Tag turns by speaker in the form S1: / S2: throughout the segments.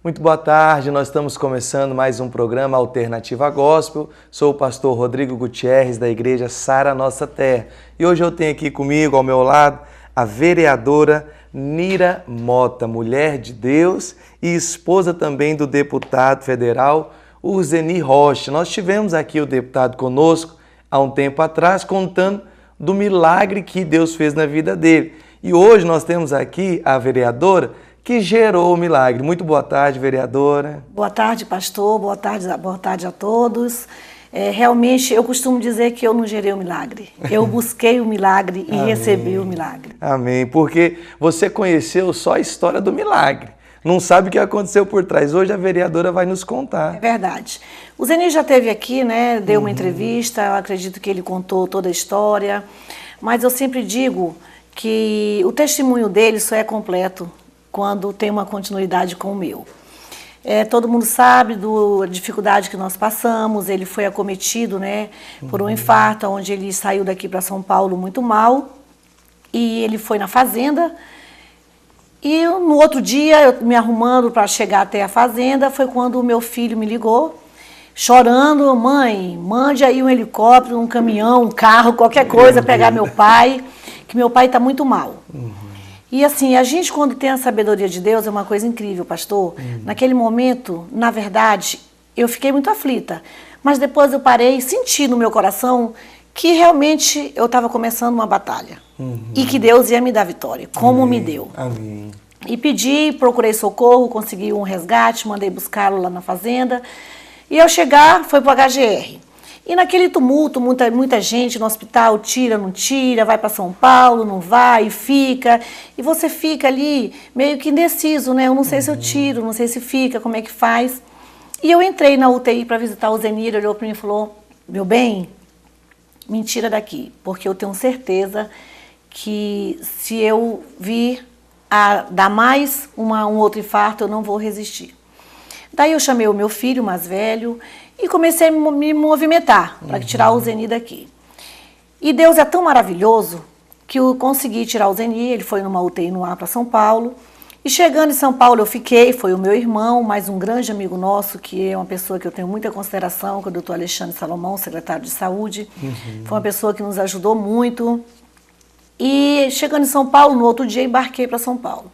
S1: Muito boa tarde, nós estamos começando mais um programa Alternativa Gospel. Sou o pastor Rodrigo Gutierrez da Igreja Sara Nossa Terra. E hoje eu tenho aqui comigo, ao meu lado, a vereadora Nira Mota, mulher de Deus e esposa também do deputado federal Urzeni Rocha. Nós tivemos aqui o deputado conosco há um tempo atrás contando do milagre que Deus fez na vida dele. E hoje nós temos aqui a vereadora que gerou o milagre. Muito boa tarde, vereadora.
S2: Boa tarde, pastor. Boa tarde a todos. Realmente, eu costumo dizer que eu não gerei o milagre. Eu busquei o milagre e recebi o milagre.
S1: Amém. Porque você conheceu só a história do milagre. Não sabe o que aconteceu por trás. Hoje a vereadora vai nos contar.
S2: É verdade. O Zeni já esteve aqui, né? Deu uma entrevista. Eu acredito que ele contou toda a história. Mas eu sempre digo que o testemunho dele só é completo quando tem uma continuidade com o meu. Todo mundo sabe da dificuldade que nós passamos. Ele foi acometido, né, por um infarto, onde ele saiu daqui para São Paulo muito mal. E ele foi na fazenda. E no outro dia, eu me arrumando para chegar até a fazenda, foi quando o meu filho me ligou, chorando: mãe, mande aí um helicóptero, um caminhão, um carro, qualquer coisa, pegar meu pai, que meu pai está muito mal. E assim, a gente quando tem a sabedoria de Deus é uma coisa incrível, pastor. Naquele momento, na verdade, eu fiquei muito aflita. Mas depois eu parei e senti no meu coração que realmente eu estava começando uma batalha. E que Deus ia me dar vitória, como me deu.
S1: Amém.
S2: E pedi, procurei socorro, consegui um resgate, mandei buscá-lo lá na fazenda. E ao chegar, foi para o HGR. E naquele tumulto, muita gente no hospital, tira, não tira, vai para São Paulo, não vai, fica. E você fica ali meio que indeciso, né? Eu não sei se eu tiro, não sei se fica, como é que faz. E eu entrei na UTI para visitar o Zenir, ele olhou para mim e falou: meu bem, me tira daqui, porque eu tenho certeza que se eu vir a dar mais um outro infarto, eu não vou resistir. Daí eu chamei o meu filho mais velho e comecei a me movimentar para tirar o Zeni daqui. E Deus é tão maravilhoso que eu consegui tirar o Zeni. Ele foi numa UTI no ar para São Paulo. E chegando em São Paulo eu fiquei, foi o meu irmão, mais um grande amigo nosso, que é uma pessoa que eu tenho muita consideração, que é o doutor Alexandre Salomão, secretário de Saúde. Foi uma pessoa que nos ajudou muito. E chegando em São Paulo, no outro dia embarquei para São Paulo.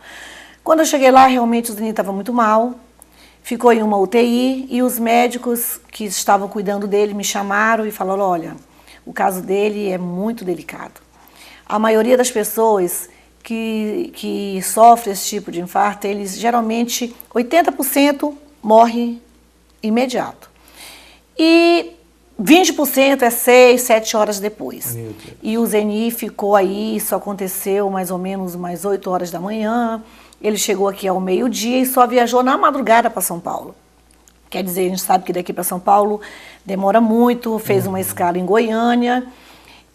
S2: Quando eu cheguei lá, realmente o Zeni estava muito mal. Ficou em uma UTI e os médicos que estavam cuidando dele me chamaram e falaram: olha, o caso dele é muito delicado. A maioria das pessoas que sofrem esse tipo de infarto, eles geralmente, 80% morrem imediato. E 20% é 6, 7 horas depois. E o Zeni ficou aí, isso aconteceu mais ou menos umas 8 horas da manhã. Ele chegou aqui ao meio-dia e só viajou na madrugada para São Paulo. Quer dizer, a gente sabe que daqui para São Paulo demora muito, fez uma escala em Goiânia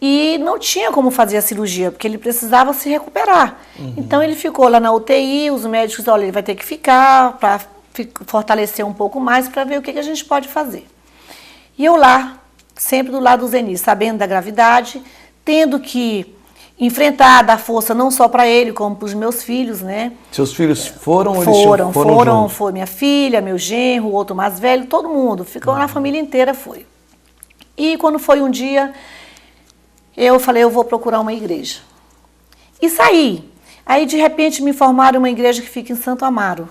S2: e não tinha como fazer a cirurgia, porque ele precisava se recuperar. Então ele ficou lá na UTI, os médicos: olha, ele vai ter que ficar para fortalecer um pouco mais para ver o que a gente pode fazer. E eu lá, sempre do lado do Zeni, sabendo da gravidade, tendo que enfrentar, dar força não só para ele, como para os meus filhos, né?
S1: Seus filhos foram ou
S2: eles foram?
S1: Juntos?
S2: Foi minha filha, meu genro, o outro mais velho, todo mundo. Ficou na família inteira, foi. E quando foi um dia, eu falei: eu vou procurar uma igreja. E saí. Aí, de repente, me informaram uma igreja que fica em Santo Amaro,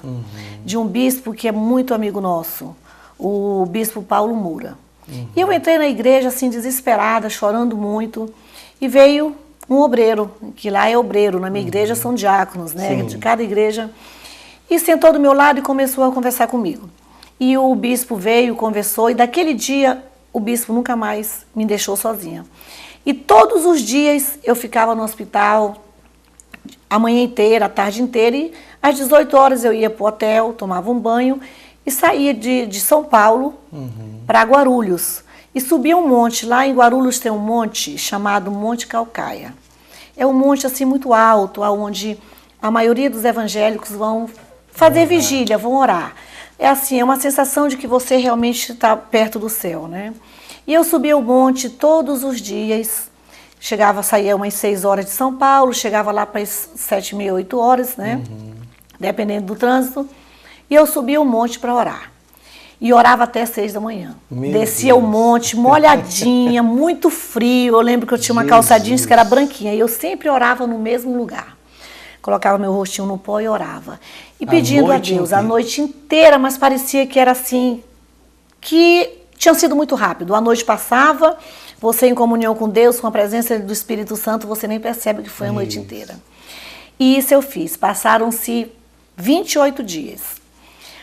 S2: de um bispo que é muito amigo nosso, o bispo Paulo Moura. E eu entrei na igreja, assim, desesperada, chorando muito, e veio um obreiro, que lá é obreiro, na minha igreja são diáconos, né, de cada igreja, e sentou do meu lado e começou a conversar comigo. E o bispo veio, conversou, e daquele dia o bispo nunca mais me deixou sozinha. E todos os dias eu ficava no hospital, a manhã inteira, a tarde inteira, e às 18 horas eu ia para o hotel, tomava um banho e saía de São Paulo para Guarulhos. E subia um monte. Lá em Guarulhos tem um monte chamado Monte Calcaia. É um monte assim muito alto, onde a maioria dos evangélicos vão fazer vigília, vão orar. É assim, é uma sensação de que você realmente está perto do céu, né? E eu subia o monte todos os dias. Saía umas 6 horas de São Paulo, chegava lá para as 7h30, 8 horas, né? Dependendo do trânsito. E eu subi o monte para orar. E orava até 6 da manhã. Descia o monte, molhadinha, muito frio. Eu lembro que eu tinha uma calça jeans que era branquinha. E eu sempre orava no mesmo lugar. Colocava meu rostinho no pó e orava. E pedindo a Deus a noite inteira, mas parecia que era assim, que tinha sido muito rápido. A noite passava, você em comunhão com Deus, com a presença do Espírito Santo, você nem percebe que foi a noite inteira. E isso eu fiz. Passaram-se 28 dias.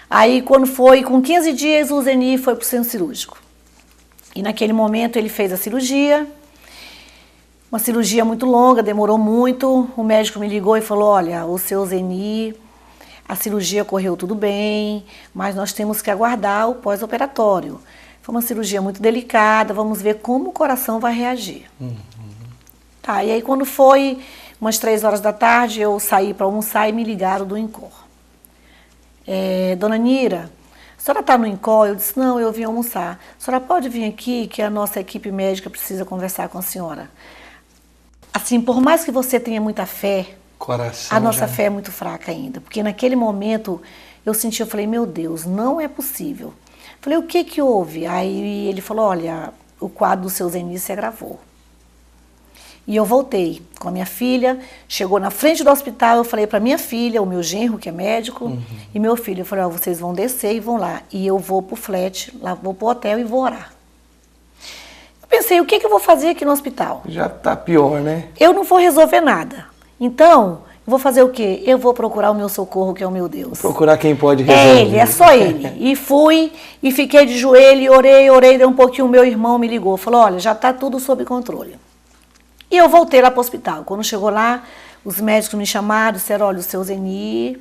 S2: Aí, quando foi com 15 dias, o Zeni foi para o centro cirúrgico. E naquele momento ele fez a cirurgia, uma cirurgia muito longa, demorou muito. O médico me ligou e falou, olha, o seu Zeni, a cirurgia correu tudo bem, mas nós temos que aguardar o pós-operatório. Foi uma cirurgia muito delicada, vamos ver como o coração vai reagir. Tá, e aí quando foi umas 3 horas da tarde, eu saí para almoçar e me ligaram do INCOR. Dona Nira, a senhora está no INCOR? Eu disse, não, eu vim almoçar. A senhora pode vir aqui que a nossa equipe médica precisa conversar com a senhora. Assim, por mais que você tenha muita fé, a nossa fé é muito fraca ainda. Porque naquele momento eu senti, eu falei, meu Deus, não é possível. Falei, o que houve? Aí ele falou, olha, o quadro do seu Zeni se agravou. E eu voltei com a minha filha, chegou na frente do hospital, eu falei para minha filha, o meu genro, que é médico, e meu filho, eu falei, ó, vocês vão descer e vão lá. E eu vou pro flat, lá vou pro hotel e vou orar. Eu pensei, o que eu vou fazer aqui no hospital?
S1: Já tá pior, né?
S2: Eu não vou resolver nada. Então, eu vou fazer o quê? Eu vou procurar o meu socorro, que é o meu Deus.
S1: Procurar quem pode resolver.
S2: É ele, é só ele. E fui, e fiquei de joelho, e orei, deu um pouquinho, o meu irmão me ligou, falou, olha, já tá tudo sob controle. E eu voltei lá para o hospital. Quando chegou lá, os médicos me chamaram e disseram, olha, o seu Zeni,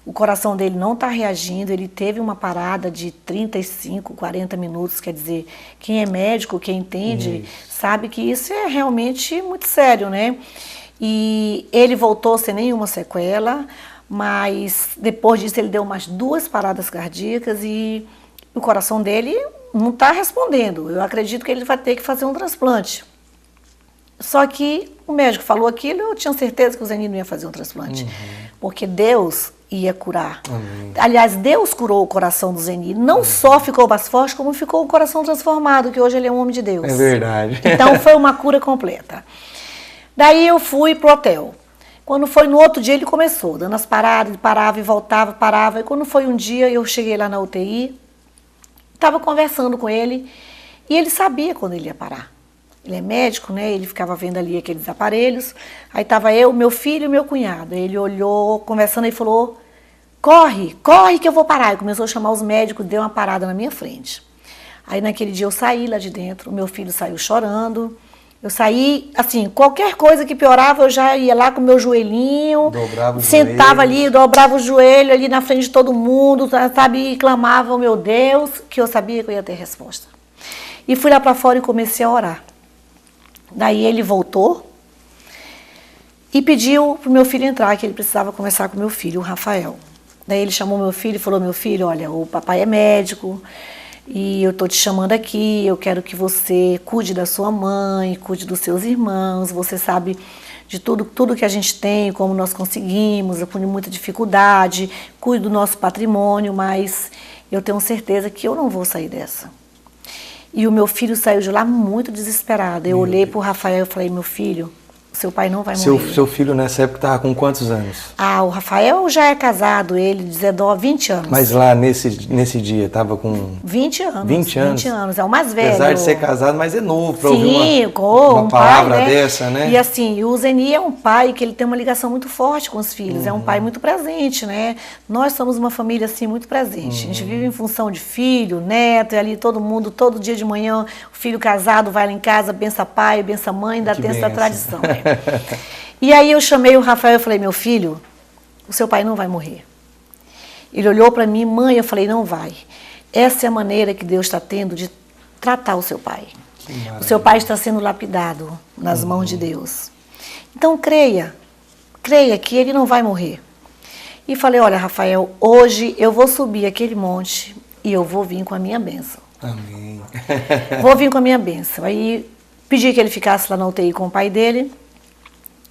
S2: o coração dele não está reagindo, ele teve uma parada de 35, 40 minutos, quer dizer, quem é médico, quem entende, sabe que isso é realmente muito sério, né? E ele voltou sem nenhuma sequela, mas depois disso ele deu umas 2 paradas cardíacas e o coração dele não está respondendo. Eu acredito que ele vai ter que fazer um transplante. Só que o médico falou aquilo, eu tinha certeza que o Zeni não ia fazer um transplante. Porque Deus ia curar. Aliás, Deus curou o coração do Zeni. Não só ficou mais forte, como ficou o coração transformado, que hoje ele é um homem de Deus.
S1: É verdade.
S2: Então foi uma cura completa. Daí eu fui pro hotel. Quando foi no outro dia, ele começou, dando as paradas, ele parava e voltava, parava. E quando foi um dia, eu cheguei lá na UTI, estava conversando com ele, e ele sabia quando ele ia parar. Ele é médico, né? Ele ficava vendo ali aqueles aparelhos. Aí estava eu, meu filho e meu cunhado. Ele olhou, conversando e falou, corre que eu vou parar. Ele começou a chamar os médicos, deu uma parada na minha frente. Aí naquele dia eu saí lá de dentro, o meu filho saiu chorando. Eu saí, assim, qualquer coisa que piorava, eu já ia lá com o meu joelhinho, sentava ali, dobrava o joelho ali na frente de todo mundo, sabe, e clamava, oh, meu Deus, que eu sabia que eu ia ter resposta. E fui lá para fora e comecei a orar. Daí ele voltou e pediu para o meu filho entrar, que ele precisava conversar com o meu filho, o Rafael. Daí ele chamou meu filho e falou, meu filho, olha, o papai é médico e eu estou te chamando aqui, eu quero que você cuide da sua mãe, cuide dos seus irmãos, você sabe de tudo que a gente tem, como nós conseguimos, com muita dificuldade, cuide do nosso patrimônio, mas eu tenho certeza que eu não vou sair dessa. E o meu filho saiu de lá muito desesperado. Eu olhei para o Rafael e falei, meu filho, seu pai não vai morrer.
S1: Seu filho nessa época estava com quantos anos?
S2: Ah, o Rafael já é casado, ele, 20 anos.
S1: Mas lá nesse dia, estava com...
S2: 20 anos.
S1: 20 anos?
S2: 20 anos, é o mais velho.
S1: Apesar de ser casado, mas é novo para
S2: ouvir
S1: uma palavra pai, né? Dessa, né?
S2: E assim, o Zeni é um pai que ele tem uma ligação muito forte com os filhos, é um pai muito presente, né? Nós somos uma família, assim, muito presente. A gente vive em função de filho, neto, e ali todo mundo, todo dia de manhã, o filho casado vai lá em casa, bença pai, bença mãe, ainda tem essa tradição, né? E aí eu chamei o Rafael e falei, meu filho, o seu pai não vai morrer. Ele olhou para mim, mãe, eu falei, não vai. Essa é a maneira que Deus está tendo de tratar o seu pai. O seu pai está sendo lapidado nas mãos de Deus. Então creia que ele não vai morrer. E falei, olha, Rafael, hoje eu vou subir aquele monte e eu vou vir com a minha bênção.
S1: Amém.
S2: Vou vir com a minha bênção. Aí pedi que ele ficasse lá na UTI com o pai dele.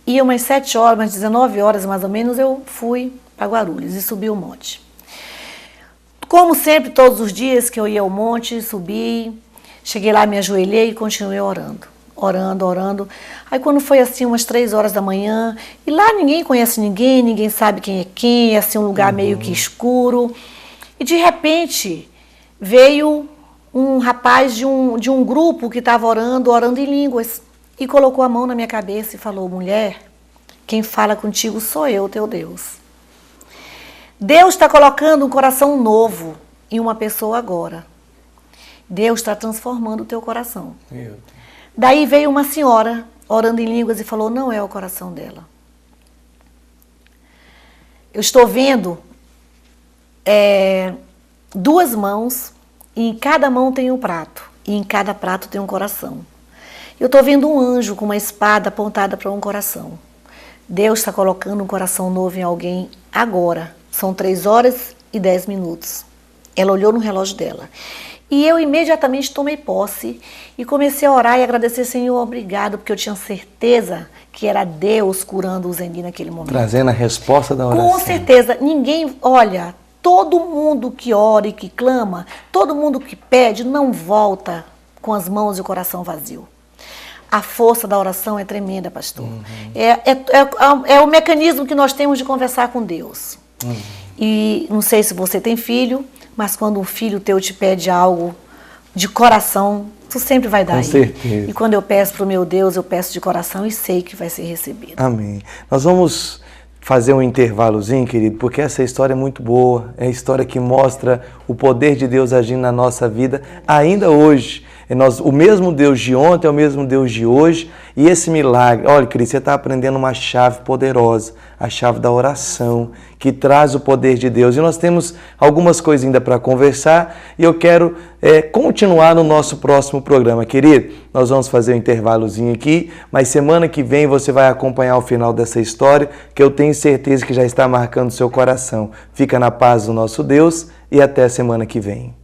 S2: E umas 7 horas, umas 19 horas mais ou menos, eu fui para Guarulhos e subi o monte. como sempre, todos os dias que eu ia ao monte, subi, cheguei lá, me ajoelhei e continuei orando. Orando. Aí quando foi assim umas 3 horas da manhã, e lá ninguém conhece ninguém, ninguém sabe quem é quem, é assim um lugar meio que escuro. E de repente veio um rapaz de um grupo que estava orando em línguas, e colocou a mão na minha cabeça e falou: mulher, quem fala contigo sou eu, teu Deus. Deus está colocando um coração novo em uma pessoa agora. Deus está transformando o teu coração. Meu Deus. Daí veio uma senhora orando em línguas e falou: não é o coração dela. Eu estou vendo 2 mãos, e em cada mão tem um prato, e em cada prato tem um coração. Eu estou vendo um anjo com uma espada apontada para um coração. Deus está colocando um coração novo em alguém agora. São 3 horas e 10 minutos. Ela olhou no relógio dela. E eu imediatamente tomei posse e comecei a orar e agradecer: Senhor, obrigado, porque eu tinha certeza que era Deus curando o Zeni naquele momento.
S1: Trazendo a resposta da oração.
S2: Com certeza. Ninguém, olha, todo mundo que ora e que clama, todo mundo que pede, não volta com as mãos e o coração vazio. A força da oração é tremenda, pastor. É o mecanismo que nós temos de conversar com Deus. E não sei se você tem filho, mas quando um filho teu te pede algo de coração, tu sempre vai dar.
S1: Com certeza.
S2: E quando eu peço para o meu Deus, eu peço de coração e sei que vai ser recebido.
S1: Amém. Nós vamos fazer um intervalozinho, querido, porque essa história é muito boa. É a história que mostra o poder de Deus agindo na nossa vida ainda hoje. O mesmo Deus de ontem é o mesmo Deus de hoje. E esse milagre, olha, querido, você está aprendendo uma chave poderosa, a chave da oração, que traz o poder de Deus. E nós temos algumas coisas ainda para conversar e eu quero continuar no nosso próximo programa, querido. Nós vamos fazer um intervalozinho aqui, mas semana que vem você vai acompanhar o final dessa história, que eu tenho certeza que já está marcando o seu coração. Fica na paz do nosso Deus e até semana que vem.